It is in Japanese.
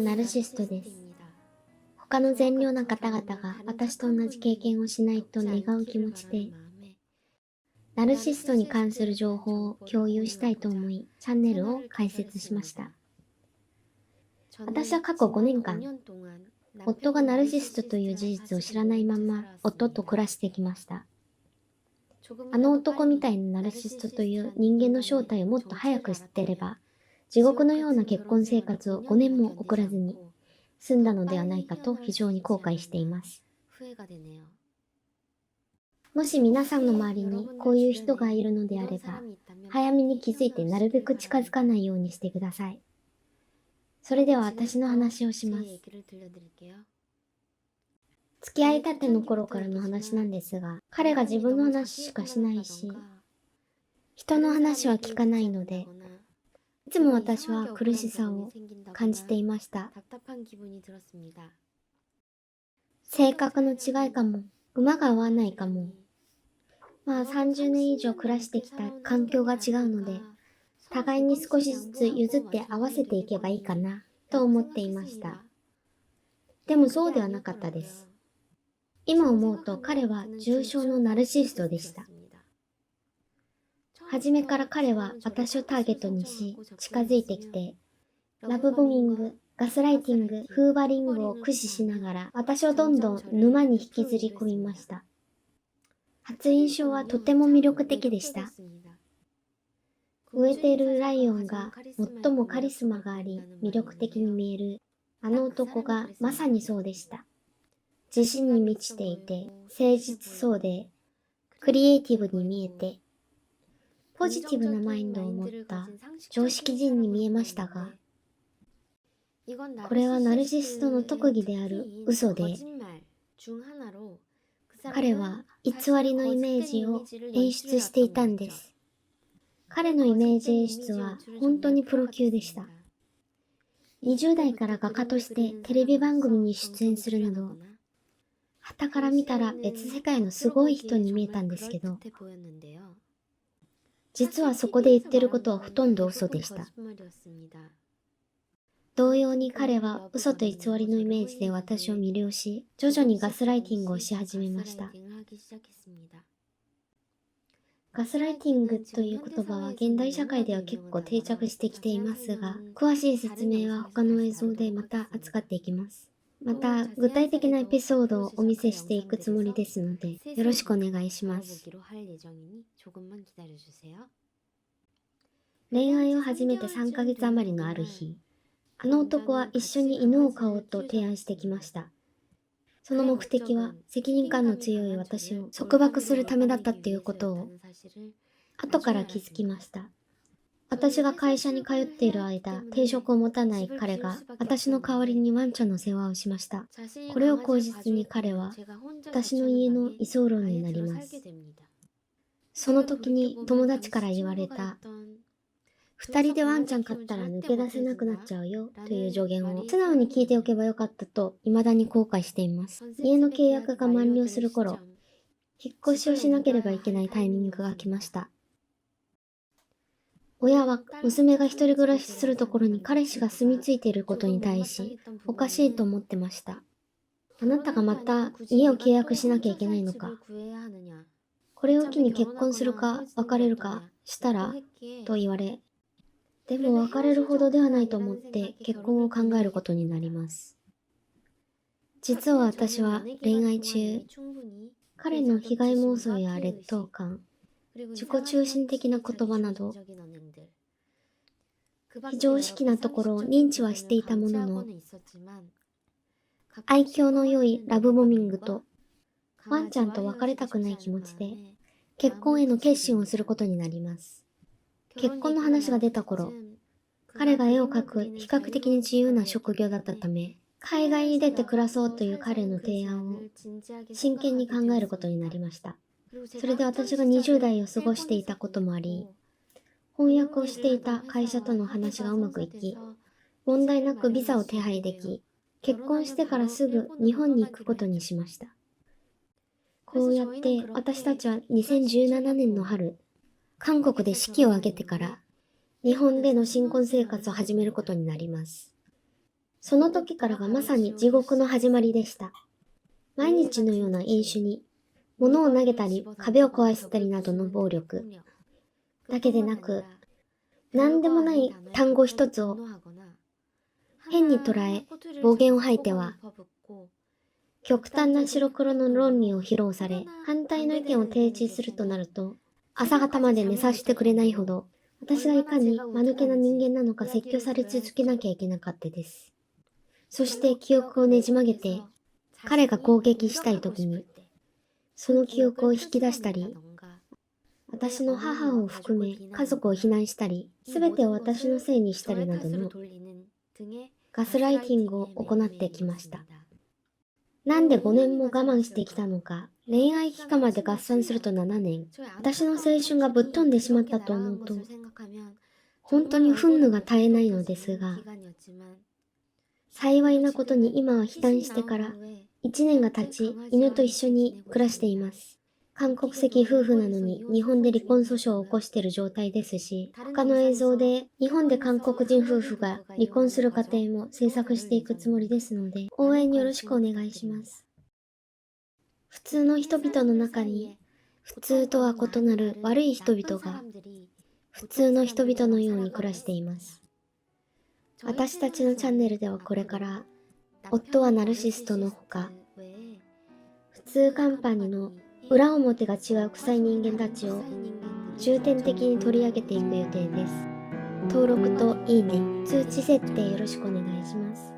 ナルシストです。他の善良な方々が私と同じ経験をしないと願う気持ちで、ナルシストに関する情報を共有したいと思い、チャンネルを開設しました。私は過去5年間、夫がナルシストという事実を知らないまま、夫と暮らしてきました。あの男みたいなナルシストという人間の正体をもっと早く知ってれば、地獄のような結婚生活を5年も送らずに済んだのではないかと非常に後悔しています。もし皆さんの周りにこういう人がいるのであれば、早めに気づいてなるべく近づかないようにしてください。それでは私の話をします。付き合いたての頃からの話なんですが、彼が自分の話しかしないし、人の話は聞かないので、いつも私は苦しさを感じていました。性格の違いかも、馬が合わないかも。30年以上暮らしてきた環境が違うので、互いに少しずつ譲って合わせていけばいいかなと思っていました。でもそうではなかったです。今思うと彼は重症のナルシストでした。初めから彼は私をターゲットにし、近づいてきて、ラブボミング、ガスライティング、フーバリングを駆使しながら、私をどんどん沼に引きずり込みました。初印象はとても魅力的でした。飢えているライオンが最もカリスマがあり、魅力的に見える、あの男がまさにそうでした。自信に満ちていて、誠実そうで、クリエイティブに見えて、ポジティブなマインドを持った常識人に見えましたが、これはナルシストの特技である嘘で、彼は偽りのイメージを演出していたんです。彼のイメージ演出は本当にプロ級でした。20代から画家としてテレビ番組に出演するなど、傍から見たら別世界のすごい人に見えたんですけど、実はそこで言ってることはほとんど嘘でした。同様に彼は嘘と偽りのイメージで私を魅了し、徐々にガスライティングをし始めました。ガスライティングという言葉は現代社会では結構定着してきていますが、詳しい説明は他の映像でまた扱っていきます。また、具体的なエピソードをお見せしていくつもりですので、よろしくお願いします。恋愛を始めて3ヶ月余りのある日、あの男は一緒に犬を飼おうと提案してきました。その目的は責任感の強い私を束縛するためだったっていうことを後から気づきました。私が会社に通っている間、定職を持たない彼が私の代わりにワンちゃんの世話をしました。これを口実に彼は私の家の居候になります。その時に友達から言われた二人でワンちゃん飼ったら抜け出せなくなっちゃうよという助言を素直に聞いておけばよかったと未だに後悔しています。家の契約が満了する頃、引っ越しをしなければいけないタイミングが来ました。親は娘が一人暮らしするところに彼氏が住み着いていることに対し、おかしいと思ってました。あなたがまた家を契約しなきゃいけないのか。これを機に結婚するか別れるかしたらと言われ、でも別れるほどではないと思って結婚を考えることになります。実は私は恋愛中、彼の被害妄想や劣等感、自己中心的な言葉など、非常識なところを認知はしていたものの、愛嬌の良いラブボミングと、ワンちゃんと別れたくない気持ちで、結婚への決心をすることになります。結婚の話が出た頃、彼が絵を描く比較的に自由な職業だったため、海外に出て暮らそうという彼の提案を真剣に考えることになりました。それで私が20代を過ごしていたこともあり、翻訳をしていた会社との話がうまくいき、問題なくビザを手配でき、結婚してからすぐ日本に行くことにしました。こうやって私たちは2017年の春、韓国で式を挙げてから日本での新婚生活を始めることになります。その時からがまさに地獄の始まりでした。毎日のような飲酒に、物を投げたり壁を壊したりなどの暴力だけでなく、何でもない単語一つを変に捉え暴言を吐いては、極端な白黒の論理を披露され、反対の意見を提示するとなると、朝方まで寝させてくれないほど、私がいかに間抜けな人間なのか説教され続けなきゃいけなかったです。そして記憶をねじ曲げて、彼が攻撃したい時に、その記憶を引き出したり、私の母を含め家族を非難したり、すべてを私のせいにしたりなどのガスライティングを行ってきました。なんで5年も我慢してきたのか、恋愛期間まで合算すると7年、私の青春がぶっ飛んでしまったと思うと、本当に憤怒が絶えないのですが、幸いなことに今は避難してから1年が経ち、犬と一緒に暮らしています。韓国籍夫婦なのに日本で離婚訴訟を起こしている状態ですし、他の映像で日本で韓国人夫婦が離婚する過程も制作していくつもりですので、応援よろしくお願いします。普通の人々の中に、普通とは異なる悪い人々が、普通の人々のように暮らしています。私たちのチャンネルではこれから、夫はナルシストのほか、普通カンパニーの裏表が違う臭い人間たちを重点的に取り上げていく予定です。登録といいね、通知設定よろしくお願いします。